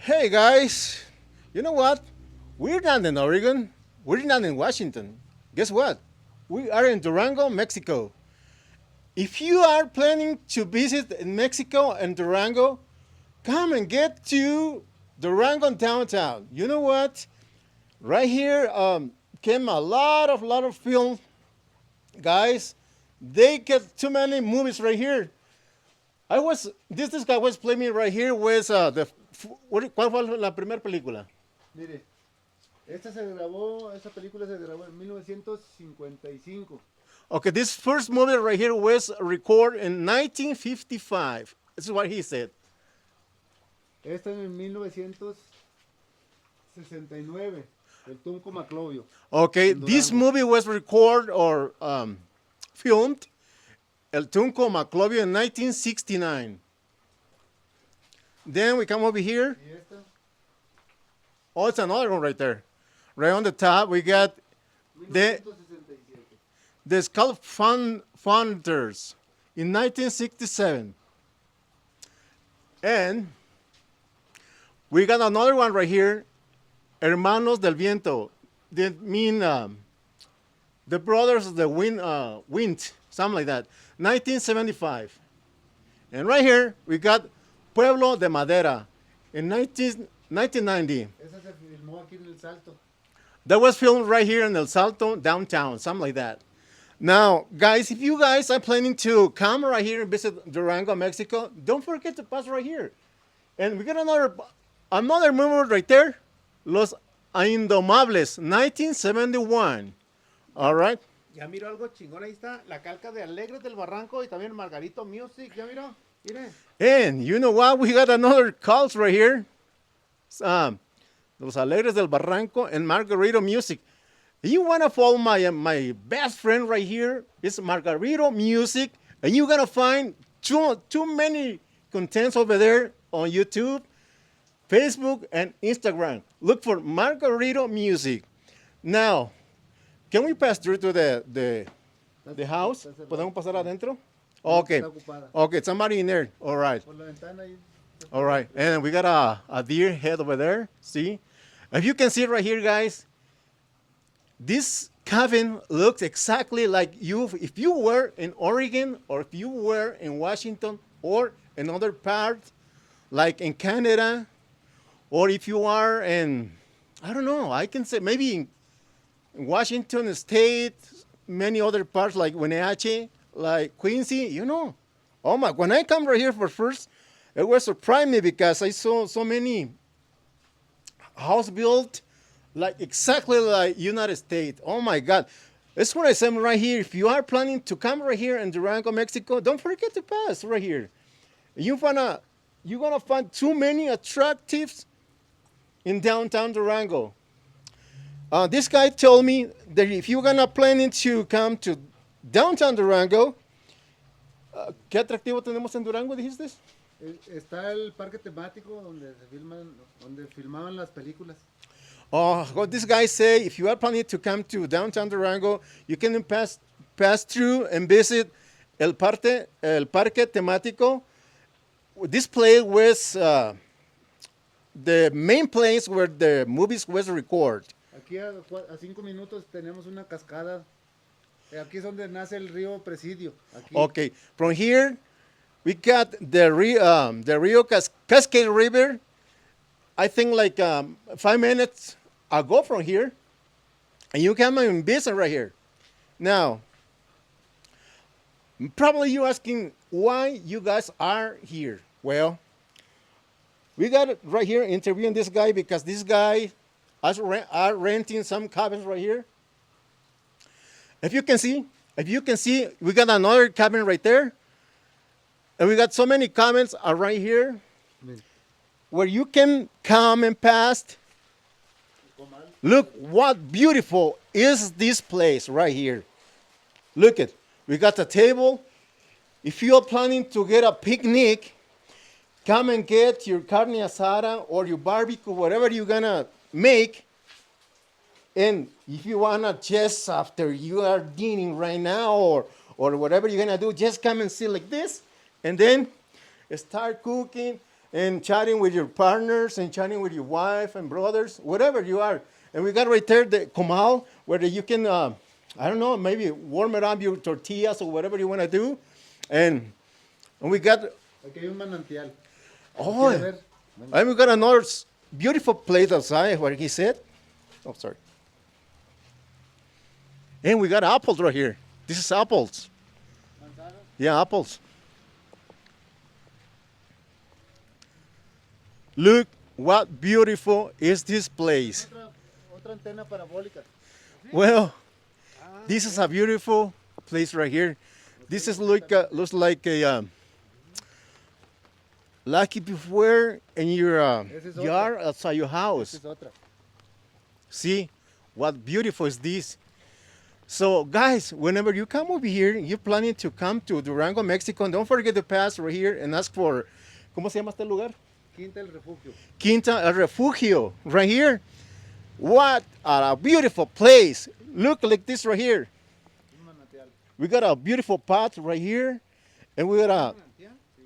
Hey guys, you know what? We're not in Oregon. We're not in Washington. Guess what? We are in Durango, Mexico. If you are planning to visit in Mexico and Durango, come and get to Durango downtown. You know what? Right here came a lot of film guys. They get too many movies right here. I was this guy was playing me right here with ¿cuál fue la primera película? Mire, esa película se grabó en 1955. Okay, this first movie right here was recorded in 1955. This is what he said. Esta en 1969, el Tunco Maclovio. Okay, En this Durango. movie was recorded or filmed El Tunco Maclovio in 1969. Then we come over here. Y esta, Oh, it's another one right there. Right on the top, we got the 1967. the Skull Founders in 1967. And we got another one right here, Hermanos del Viento. That mean the brothers of the wind, something like that. 1975. And right here, we got Pueblo de Madera in 1990. Esa se filmó aquí en El Salto. That was filmed right here in El Salto, downtown, something like that. Now, guys, if you guys are planning to come right here and visit Durango, Mexico, don't forget to pass right here. And we got another movie right there, Los Indomables, 1971. All right. Ya miró algo chingón, ahí está la calca de Alegres del Barranco y también Margarito Music, ya miró, mire. And you know what? We got another cult right here. Los Alegres del Barranco and Margarito Music. You want to follow my best friend right here? It's Margarito Music. And you're going to find too many contents over there on YouTube, Facebook, and Instagram. Look for Margarito Music. Now, can we pass through to the house? Está cerrado. ¿Podemos pasar adentro? No, Okay. está ocupada. Okay, somebody in there. All right. Por la ventana ahí. All right. And we got a deer head over there. See? If you can see right here, guys, this cabin looks exactly like if you were in Oregon or if you were in Washington or another part, like in Canada, or if you are in, I don't know, I can say maybe in Washington State, many other parts like Wenatchee, like Quincy, you know. Oh my, when I come right here for first, it was surprised me because I saw so many house built like exactly like United States. Oh my God. That's what I said right here. If you are planning to come right here in Durango, Mexico, don't forget to pass right here. You're gonna find too many attractives in downtown Durango. This guy told me that if you're gonna planning to come to downtown Durango, ¿qué atractivo tenemos en Durango? ¿Dijiste? Está el parque temático donde filmaban las películas. What this guy say, if you are planning to come to downtown Durango, you can pass through and visit el parque temático. This place was the main place where the movies was recorded. Aquí a 5 minutos tenemos una cascada. Aquí es donde nace el río Presidio. Aquí. Okay, from here we got the Rio Cascade River. I think like 5 minutes ago from here, and you come and visit right here. Now, probably you asking why you guys are here. Well, we got it right here interviewing this guy because this guy are renting some cabins right here. If you can see, we got another cabin right there, and we got so many cabins are right here where you can come and pass. Look what beautiful is this place right here. Look at, we got a table. If you are planning to get a picnic, come and get your carne asada or your barbecue, whatever you're gonna make. And if you wanna just after you are dining right now or whatever you're gonna do, just come and sit like this and then start cooking and chatting with your partners and chatting with your wife and brothers, whatever you are. And we got right there the comal where you can, I don't know, maybe warm it up your tortillas or whatever you want to do. And we got, Aquí hay un manantial. oh, ¿Quiere ver? Venga. and we got another beautiful place outside where he said, oh, sorry. And we got apples right here. This is apples. Manzanas. Yeah, apples. Look what beautiful is this place. Otra antena parabólica. Well, this is a beautiful place right here. This is looks like a like if you were in your Esa es otra. yard outside your house. Esta es otra. See what beautiful is this. So guys, whenever you come over here, you're planning to come to Durango, Mexico, don't forget to pass right here and ask for, ¿cómo se llama este lugar? Quinta el Refugio. Quinta, el Refugio, right here. What a beautiful place. Look like this right here. Un manantial. We got a beautiful path right here. And we got a, ¿Manantial? Sí.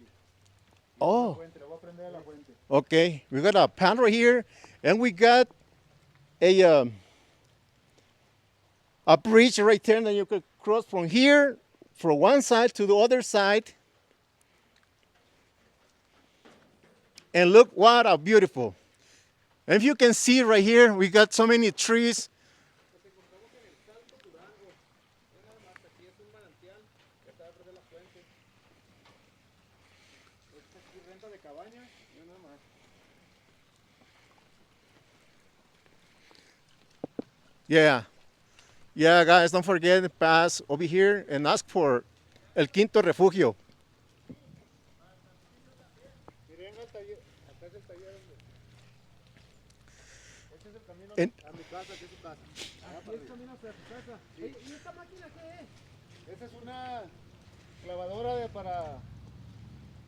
oh, Fuente, le voy a prender a la fuente. okay. We got a pan right here. And we got a bridge right there that you could cross from here, from one side to the other side. And look what a beautiful. And if you can see right here, we got so many trees. Yeah. Yeah, guys, don't forget to pass over here and ask for El Quinto Refugio. Y venga al taller. Acá es el taller. Este es el camino En- a mi casa, que es su casa. Aquí es el camino hacia su casa. Oye, ¿y esta máquina qué es? Esta es una clavadora para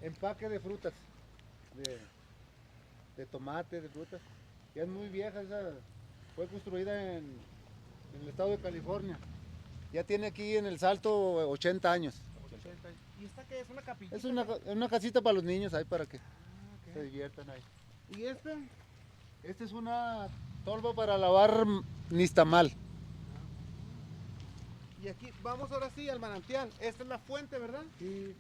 empaque de frutas. De tomate, de frutas. Ya es muy vieja, esa fue construida en el estado de California. Ya tiene aquí en El Salto 80 años. ¿Y esta qué es? ¿Una capillita? Es una casita para los niños ahí para que se diviertan ahí. ¿Y este? Esta es una tolva para lavar nistamal. Y aquí, vamos ahora sí al manantial. Esta es la fuente, ¿verdad? Y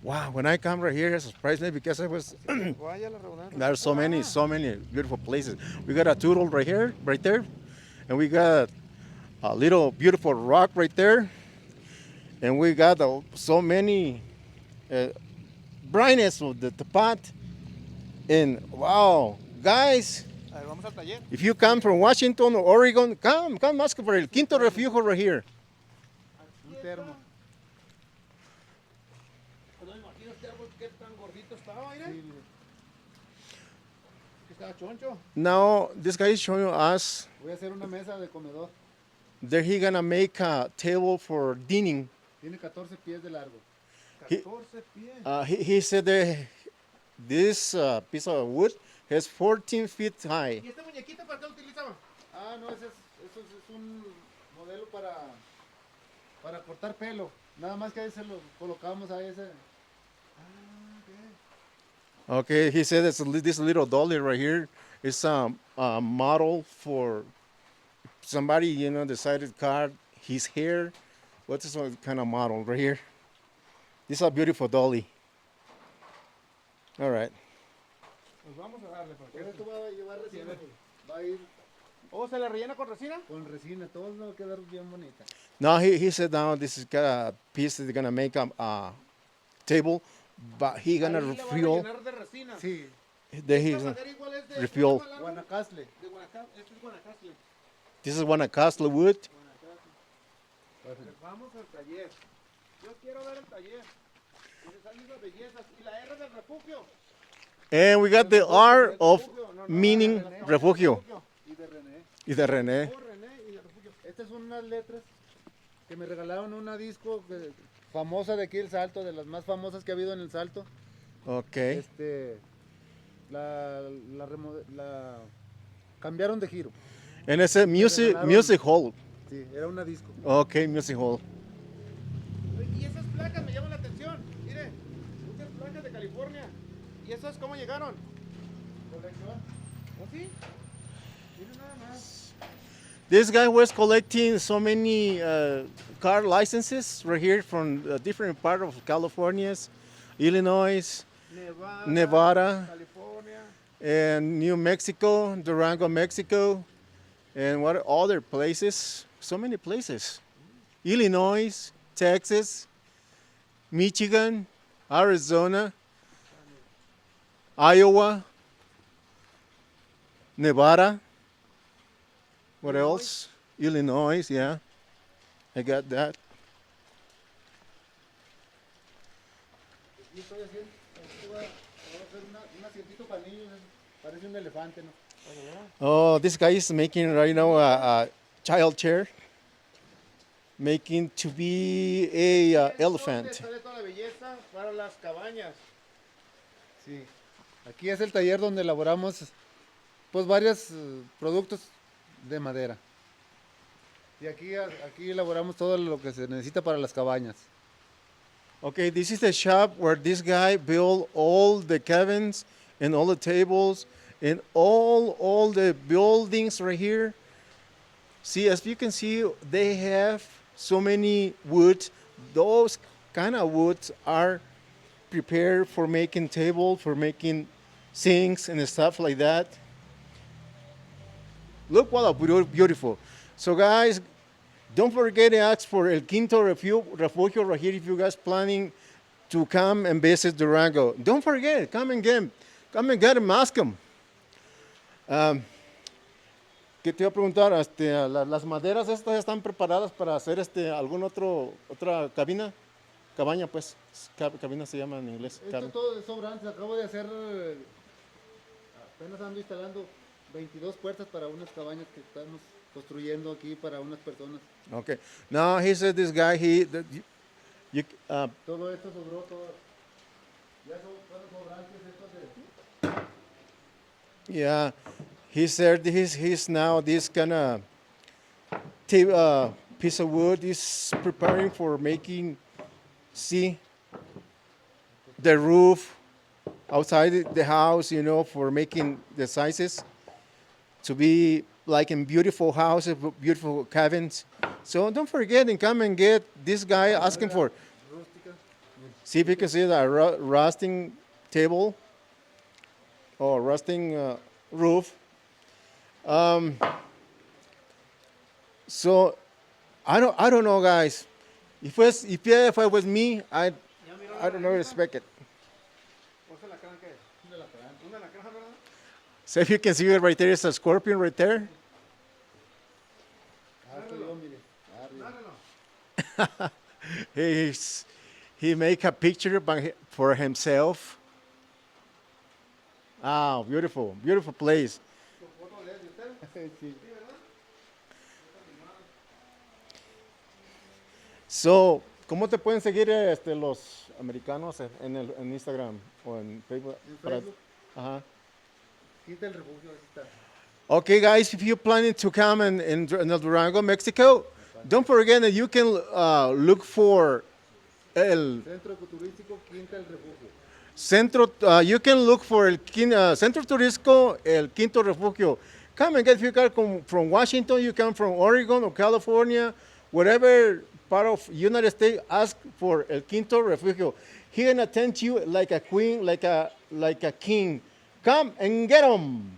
Wow, when I come right here, it surprised me because I was Vaya la redundancia. there's so many beautiful places. We got a turtle right here, right there, and we got a little beautiful rock right there, and we got so many brightness of the pot. And wow, guys, A ver, vamos al taller. if you come from Washington or Oregon, come ask for El Quinto Refugio right here. un termo. No me imagino este árbol qué tan gordito estaba, mira. Sí, Que estaba choncho. Now this guy is showing us voy a hacer una mesa de comedor. that he gonna make a table for dining. Tiene 14 pies de largo. He- 14 pies. He said that this piece of wood has 14 feet high. ¿Y este muñequito para qué lo utilizaba? Ah, no, eso es un modelo para cortar pelo. Nada más que ahí se lo colocamos a ese. Okay, he said that this little dolly right here is a model for somebody, decided to cut his hair. What's this kind of model right here? This is a beautiful dolly. All right. Pues vamos a darle. Esto va a llevar resina. Va a ir ¿O se le rellena con resina? con resina. Todo va a quedar bien bonita. Now he said now this is got a piece that's gonna make a table, but he gonna Ahí le va a refuel. rellenar de resina. Sí, Then he's, Esta madera igual es de... refuel. ¿cómo se llama el árbol? Guanacaste. De Guanacaste. Este es Guanacaste. this is one of Castle wood. Pues vamos al taller. Yo quiero ver el taller. Y salen las bellezas. Y la R del refugio. And we got the R of Refugio. No, meaning René, refugio. Y de René. Y de René. Oh, René y de refugio. Estas son unas letras que me regalaron una disco famosa de aquí El Salto, de las más famosas que ha habido en El Salto. Okay. La cambiaron de giro. And it's a music hall. Sí, era una disco. Okay, music hall. Y esas placas me llaman la atención. Ángeles de California. ¿Y esos cómo llegaron? Colección. ¿Oh, sí? Miren nada más. This guy was collecting so many car licenses right here from different part of California, Illinois, Nevada, California. and New Mexico, Durango, Mexico, and what other places? So many places. Illinois, Texas, Michigan, Arizona, Iowa, Nevada. What else? Illinois, yeah. I got that. Aquí estoy haciendo, voy a hacer un asientito para niños, parece un elefante, ¿no? Oh, this guy is making right now a child chair, making to be a elephant. Sale toda la belleza para las cabañas. Sí. Aquí es el taller donde elaboramos pues varios productos de madera. Y aquí elaboramos todo lo que se necesita para las cabañas. Okay, this is the shop where this guy built all the cabins and all the tables and all the buildings right here. See, as you can see, they have so many wood. Those kind of woods are prepared for making tables, for making sinks and stuff like that. Look what a beautiful. So guys, don't forget to ask for El Quinto Refugio right here if you guys planning to come and visit Durango. Don't forget, come and get them, ask them. ¿Qué te iba a preguntar? Las maderas estas están preparadas para hacer alguna otra cabina, cabaña pues, cabina se llama en inglés. Esto todo es sobrante, acabo de hacer, apenas ando instalando 22 puertas para unas cabañas que estamos construyendo aquí para unas personas. Okay. Now he said this guy Todo esto sobró, todo. Ya fueron sobrantes estos de... yeah, he said he's now this kind of piece of wood is preparing for making, see, the roof outside the house, you know, for making the sizes to be like in beautiful houses, beautiful cabins. So don't forget and come and get this guy asking for. Rústica. See if you can see the rusting table or rusting roof. So I don't know, guys. If it was me, I don't know respect it. ¿Cuál es la crán que es? Una alacrán. Una la crán, ¿verdad? So if you can see it right there, it's a scorpion right there. Estoy yo, mire. Arriba. Dárelo. He make a picture for himself. Ah, beautiful, beautiful place. ¿Foto de usted? Sí. So, ¿cómo te pueden seguir los americanos en Instagram o en Facebook? En Facebook. Ajá. Quinta el refugio, así está. Okay, guys, if you're planning to come in Durango, Mexico, don't forget that you can look for el Centro Turístico Quinta el refugio. Centro. You can look for Centro Turístico El Quinto Refugio. Come and get if you come from Washington, you come from Oregon or California, whatever part of United States, ask for El Quinto Refugio. He gonna attend you like a queen, like a king. Come and get 'em.